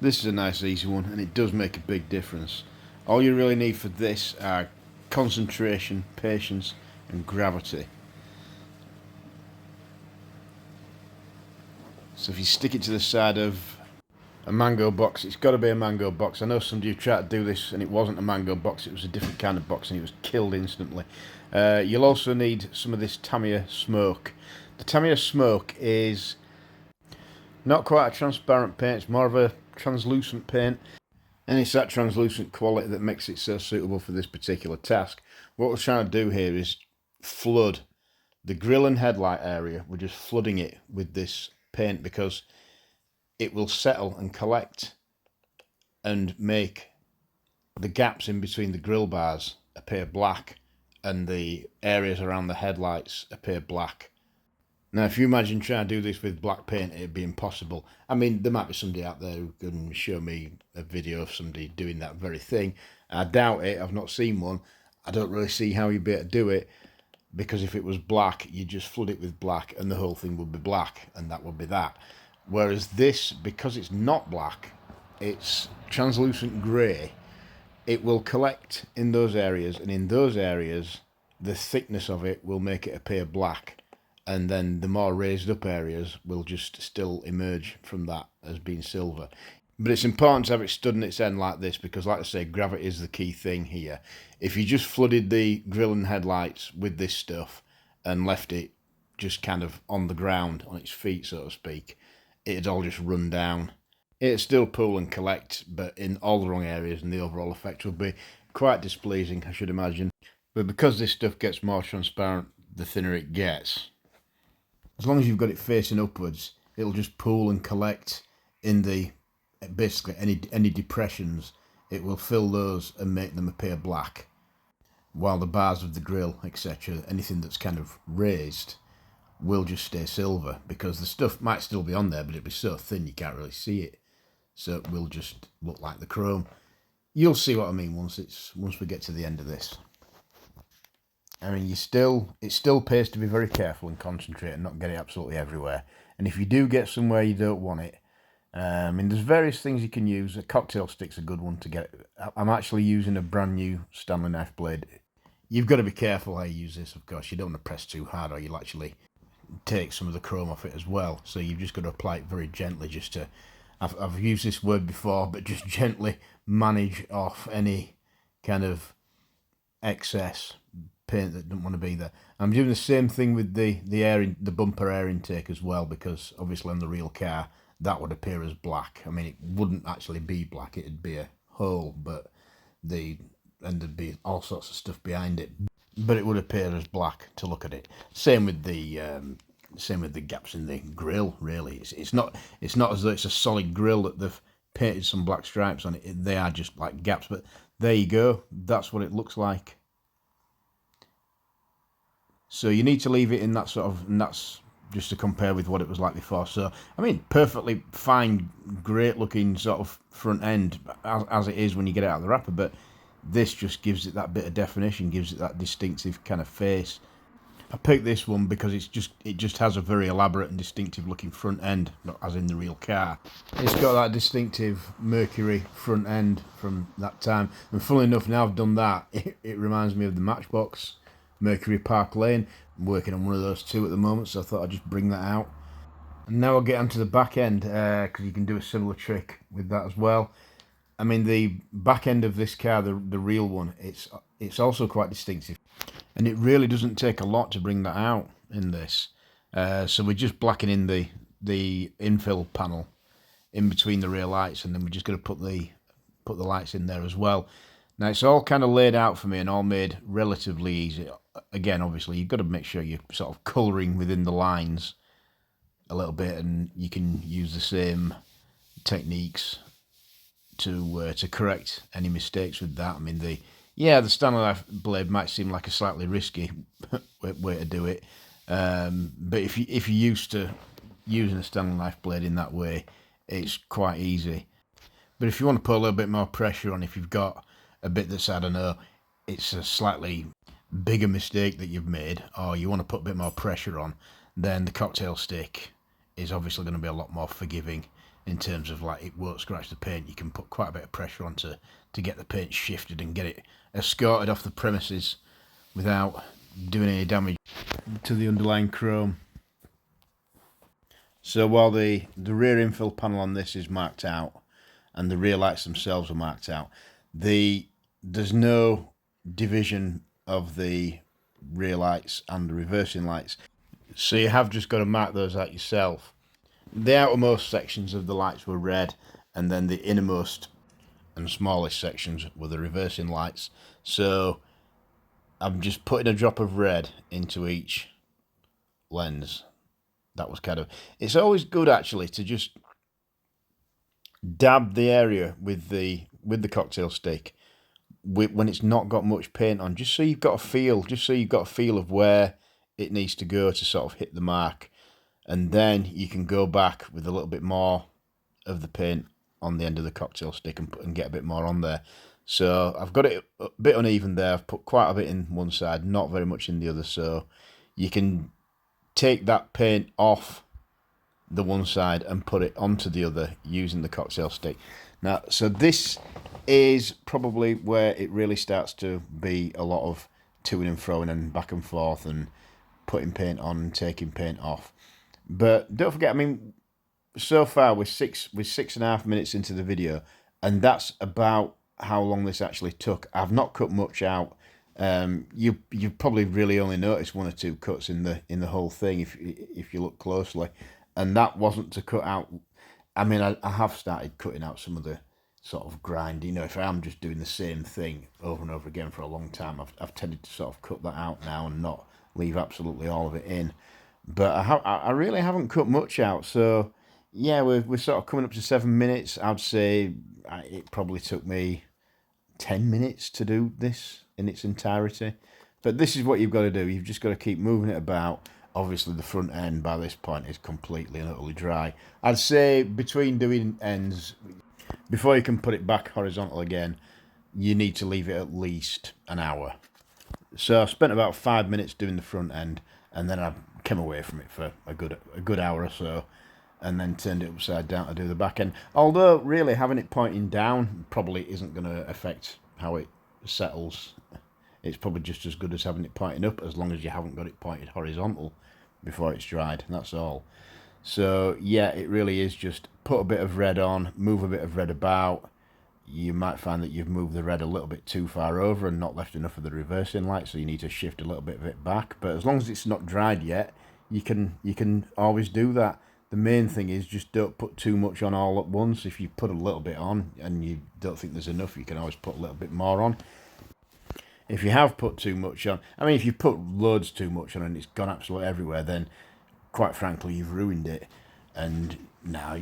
This is a nice easy one, and it does make a big difference. All you really need for this are concentration, patience and gravity. So if you stick it to the side of a mango box, it's got to be a mango box. I know somebody who tried to do this and it wasn't a mango box, it was a different kind of box and it was killed instantly. You'll also need some of this Tamiya smoke. The Tamiya smoke is not quite a transparent paint, it's more of a translucent paint, and it's that translucent quality that makes it so suitable for this particular task. What we're trying to do here is flood the grille and headlight area. We're just flooding it with this paint because it will settle and collect and make the gaps in between the grille bars appear black and the areas around the headlights appear black. Now, if you imagine trying to do this with black paint, it'd be impossible. I mean, there might be somebody out there who can show me a video of somebody doing that very thing. I doubt it. I've not seen one. I don't really see how you'd be able to do it, because if it was black, you just flood it with black and the whole thing would be black, and that would be that. Whereas this, because it's not black, it's translucent grey, it will collect in those areas, and in those areas, the thickness of it will make it appear black. And then the more raised up areas will just still emerge from that as being silver. But it's important to have it stood on its end like this, because like I say, gravity is the key thing here. If you just flooded the grille and headlights with this stuff and left it just kind of on the ground, on its feet so to speak, it'd all just run down. It'd still pool and collect, but in all the wrong areas, and the overall effect would be quite displeasing, I should imagine. But because this stuff gets more transparent the thinner it gets, as long as you've got it facing upwards, it'll just pool and collect in the, basically any depressions. It will fill those and make them appear black, while the bars of the grill, etc., anything that's kind of raised, will just stay silver, because the stuff might still be on there, but it'll be so thin you can't really see it, so it will just look like the chrome. You'll see what I mean once we get to the end of this. I mean, it still pays to be very careful and concentrate and not get it absolutely everywhere. And if you do get somewhere you don't want it, I mean, there's various things you can use. A cocktail stick's a good one to get. I'm actually using a brand new Stanley knife blade. You've got to be careful how you use this, of course. You don't want to press too hard or you'll actually take some of the chrome off it as well. So you've just got to apply it very gently, just to, I've used this word before, but just gently manage off any kind of excess paint that don't want to be there. I'm doing the same thing with the bumper air intake as well, because obviously on the real car that would appear as black. I mean, it wouldn't actually be black, it'd be a hole, but there'd be all sorts of stuff behind it, but it would appear as black to look at it. Same with the gaps in the grill. Really, it's not as though it's a solid grill that they've painted some black stripes on it. They are just like gaps, but there you go, that's what it looks like. So you need to leave it in that sort of, and that's just to compare with what it was like before. So, I mean, perfectly fine, great looking sort of front end, as it is when you get it out of the wrapper, but this just gives it that bit of definition, gives it that distinctive kind of face. I picked this one because it just has a very elaborate and distinctive looking front end, not as in the real car. It's got that distinctive Mercury front end from that time, and funnily enough, now I've done that, it reminds me of the Matchbox Mercury Park Lane. I'm working on one of those too at the moment, so I thought I'd just bring that out. And now I'll get onto the back end, because you can do a similar trick with that as well. I mean, the back end of this car, the real one, it's also quite distinctive, and it really doesn't take a lot to bring that out in this. So we're just blackening the infill panel in between the rear lights, and then we're just going to put the lights in there as well. Now, it's all kind of laid out for me and all made relatively easy. Again, obviously, you've got to make sure you're sort of colouring within the lines a little bit, and you can use the same techniques to correct any mistakes with that. I mean, the Stanley knife blade might seem like a slightly risky way to do it, but if you're used to using a Stanley knife blade in that way, it's quite easy. But if you want to put a little bit more pressure on, if you've got a bit that's, I don't know, it's a slightly bigger mistake that you've made, or you want to put a bit more pressure on, then the cocktail stick is obviously going to be a lot more forgiving. in terms of like it won't scratch the paint. You can put quite a bit of pressure on to get the paint shifted and get it escorted off the premises without doing any damage to the underlying chrome. So while the rear infill panel on this is marked out and the rear lights themselves are marked out, there's no division of the rear lights and the reversing lights. So you have just got to mark those out yourself. The outermost sections of the lights were red, and then the innermost and smallest sections were the reversing lights. So I'm just putting a drop of red into each lens. That was kind of... It's always good actually to just dab the area with the cocktail stick when it's not got much paint on, just so you've got a feel, of where it needs to go to sort of hit the mark. And then you can go back with a little bit more of the paint on the end of the cocktail stick and get a bit more on there. So I've got it a bit uneven there. I've put quite a bit in one side, not very much in the other. So you can take that paint off the one side and put it onto the other using the cocktail stick. Now, so this is probably where it really starts to be a lot of to and froing and back and forth and putting paint on and taking paint off. But don't forget, I mean, so far we're 6.5 minutes into the video, and that's about how long this actually took. I've not cut much out. You've probably really only noticed one or two cuts in the whole thing if you look closely, and that wasn't to cut out. I mean, I have started cutting out some of the sort of grind. You know, if I am just doing the same thing over and over again for a long time, I've tended to sort of cut that out now and not leave absolutely all of it in. But I really haven't cut much out. So yeah, we're sort of coming up to 7 minutes. I'd say it probably took me 10 minutes to do this in its entirety. But this is what you've got to do. You've just got to keep moving it about. Obviously, the front end by this point is completely and utterly dry. I'd say between doing ends, before you can put it back horizontal again, you need to leave it at least an hour. So I spent about 5 minutes doing the front end, and then I came away from it for a good hour or so, and then turned it upside down to do the back end. Although, really, having it pointing down probably isn't going to affect how it settles. It's probably just as good as having it pointing up, as long as you haven't got it pointed horizontal before it's dried. That's all. So, yeah, it really is just put a bit of red on, move a bit of red about. You might find that you've moved the red a little bit too far over and not left enough of the reversing light, so you need to shift a little bit of it back. But as long as it's not dried yet, you can always do that. The main thing is just don't put too much on all at once. If you put a little bit on and you don't think there's enough, you can always put a little bit more on. If you have put too much on, I mean, if you put loads too much on and it's gone absolutely everywhere, then quite frankly, you've ruined it. And no,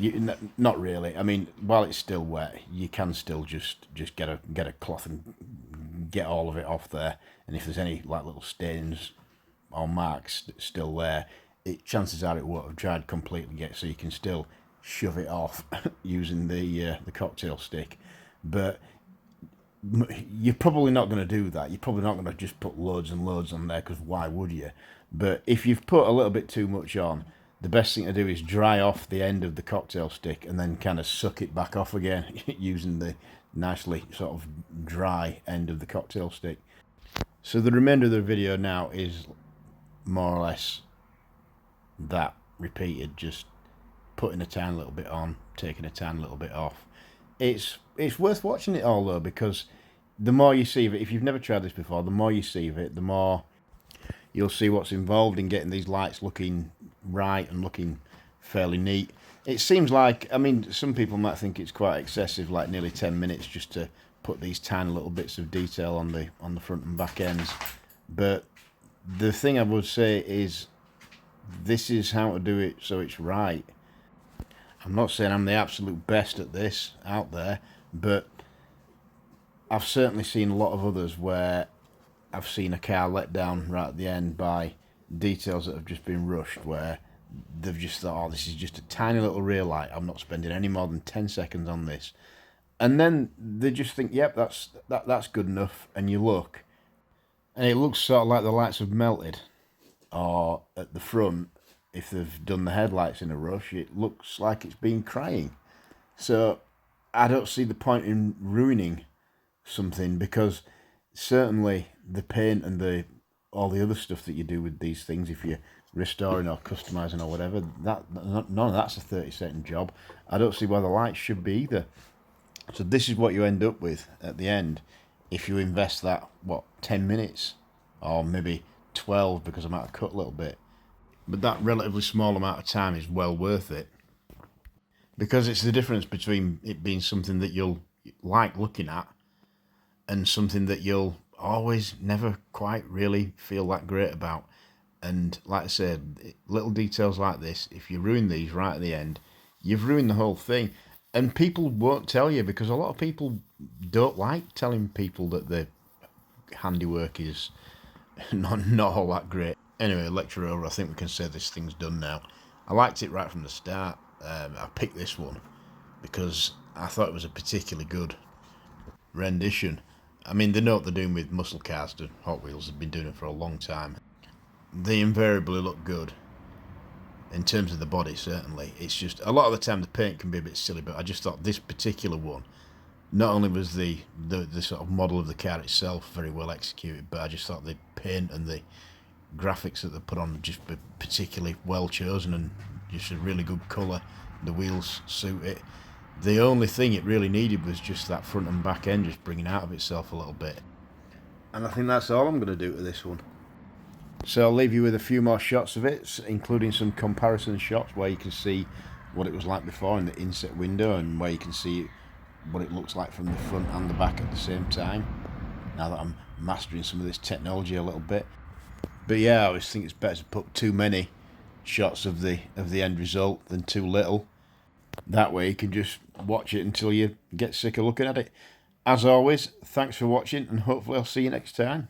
not really. I mean, while it's still wet, you can still just get a cloth and get all of it off there. And if there's any like little stains or marks still there, chances are it won't have dried completely yet, so you can still shove it off using the cocktail stick. But you're probably not going to do that. You're probably not going to just put loads and loads on there, because why would you? But if you've put a little bit too much on, the best thing to do is dry off the end of the cocktail stick and then kind of suck it back off again using the nicely sort of dry end of the cocktail stick. So the remainder of the video now is more or less that repeated, just putting a tiny little bit on, taking a tiny little bit off. It's worth watching it all though, because the more you see of it, if you've never tried this before, the more you see of it, the more you'll see what's involved in getting these lights looking right and looking fairly neat. It seems like, I mean, some people might think it's quite excessive, like nearly 10 minutes just to put these tiny little bits of detail on the front and back ends. But the thing I would say is, this is how to do it so it's right. I'm not saying I'm the absolute best at this out there, but I've certainly seen a lot of others where I've seen a car let down right at the end by details that have just been rushed, where they've just thought, oh, this is just a tiny little rear light, I'm not spending any more than 10 seconds on this. And then they just think, yep, that's good enough, and you look, and it looks sort of like the lights have melted. Or at the front, if they've done the headlights in a rush, it looks like it's been crying. So I don't see the point in ruining something, because certainly the paint and all the other stuff that you do with these things, if you're restoring or customizing or whatever, none of that's a 30-second job. I don't see why the lights should be either. So this is what you end up with at the end if you invest that, 10 minutes or maybe 12, because I might have cut a little bit. But that relatively small amount of time is well worth it, because it's the difference between it being something that you'll like looking at and something that you'll always never quite really feel that great about. And like I said, little details like this, if you ruin these right at the end, you've ruined the whole thing. And people won't tell you, because a lot of people don't like telling people that their handiwork is not all that great. Anyway, lecture over. I think we can say this thing's done now. I liked it right from the start. I picked this one because I thought it was a particularly good rendition. I mean, they know what they're doing with muscle cars. Hot Wheels have been doing it for a long time. They invariably look good. In terms of the body, certainly. It's just, a lot of the time the paint can be a bit silly, but I just thought this particular one, not only was the sort of model of the car itself very well executed, but I just thought the paint and the graphics that they put on just particularly well chosen, and just a really good colour. The wheels suit it. The only thing it really needed was just that front and back end just bringing out of itself a little bit. And I think that's all I'm going to do to this one. So I'll leave you with a few more shots of it, including some comparison shots where you can see what it was like before in the inset window, and where you can see what it looks like from the front and the back at the same time, now that I'm mastering some of this technology a little bit. But yeah, I always think it's better to put too many shots of the end result than too little. That way you can just watch it until you get sick of looking at it. As always, thanks for watching, and hopefully I'll see you next time.